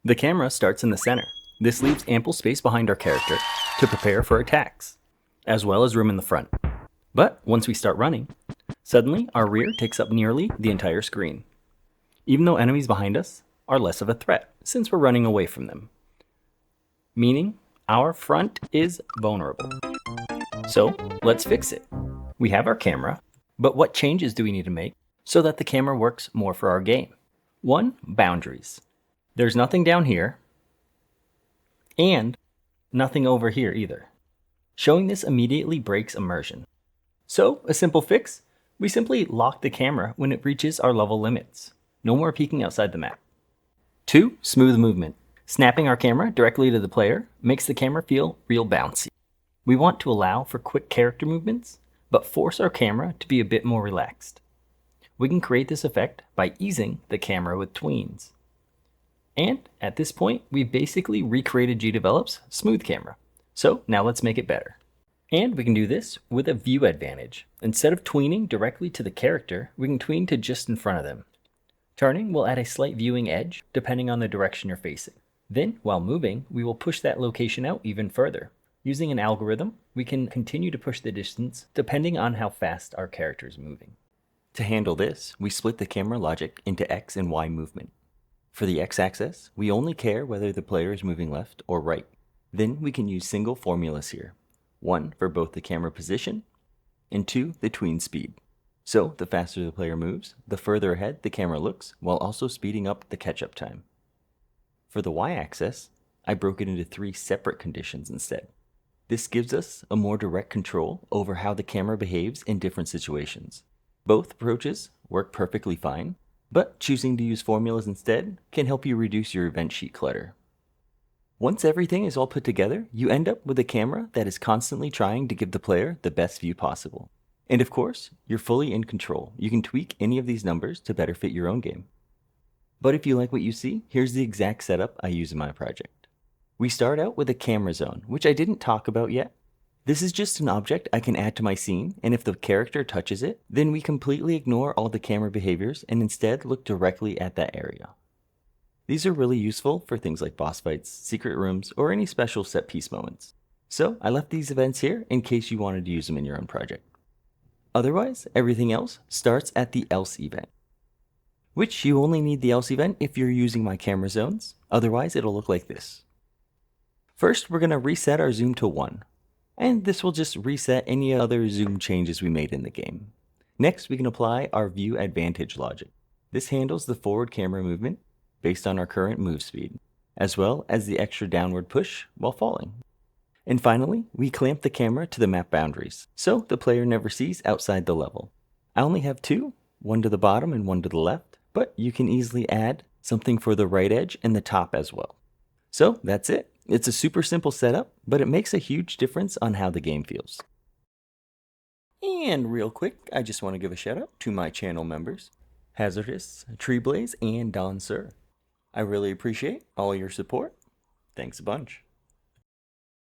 The camera starts in the center. This leaves ample space behind our character to prepare for attacks, as well as room in the front. But once we start running, suddenly our rear takes up nearly the entire screen, even though enemies behind us are less of a threat since we're running away from them. Meaning our front is vulnerable. So let's fix it. We have our camera, but what changes do we need to make so that the camera works more for our game? 1. Boundaries. There's nothing down here, and nothing over here either. Showing this immediately breaks immersion. So, a simple fix, we simply lock the camera when it reaches our level limits. No more peeking outside the map. 2. Smooth movement. Snapping our camera directly to the player makes the camera feel real bouncy. We want to allow for quick character movements, but force our camera to be a bit more relaxed. We can create this effect by easing the camera with tweens. And at this point, we've basically recreated GDevelop's smooth camera. So now let's make it better. And we can do this with a view advantage. Instead of tweening directly to the character, we can tween to just in front of them. Turning will add a slight viewing edge depending on the direction you're facing. Then, while moving, we will push that location out even further. Using an algorithm, we can continue to push the distance depending on how fast our character is moving. To handle this, we split the camera logic into X and Y movement. For the X-axis, we only care whether the player is moving left or right. Then we can use single formulas here. 1 for both the camera position, and 2 the tween speed. So the faster the player moves, the further ahead the camera looks, while also speeding up the catch-up time. For the Y-axis, I broke it into 3 separate conditions instead. This gives us a more direct control over how the camera behaves in different situations. Both approaches work perfectly fine, but choosing to use formulas instead can help you reduce your event sheet clutter. Once everything is all put together, you end up with a camera that is constantly trying to give the player the best view possible. And of course, you're fully in control. You can tweak any of these numbers to better fit your own game. But if you like what you see, here's the exact setup I use in my project. We start out with a camera zone, which I didn't talk about yet. This is just an object I can add to my scene, and if the character touches it, then we completely ignore all the camera behaviors and instead look directly at that area. These are really useful for things like boss fights, secret rooms, or any special set piece moments. So I left these events here in case you wanted to use them in your own project. Otherwise, everything else starts at the else event, which you only need the else event if you're using my camera zones. Otherwise, it'll look like this. First, we're going to reset our zoom to 1. And this will just reset any other zoom changes we made in the game. Next, we can apply our view advantage logic. This handles the forward camera movement based on our current move speed, as well as the extra downward push while falling. And finally, we clamp the camera to the map boundaries, so the player never sees outside the level. I only have 2, one to the bottom and one to the left, but you can easily add something for the right edge and the top as well. So that's it. It's a super simple setup, but it makes a huge difference on how the game feels. And real quick, I just want to give a shout out to my channel members, Hazardous, Treeblaze, and Don Sir. I really appreciate all your support. Thanks a bunch.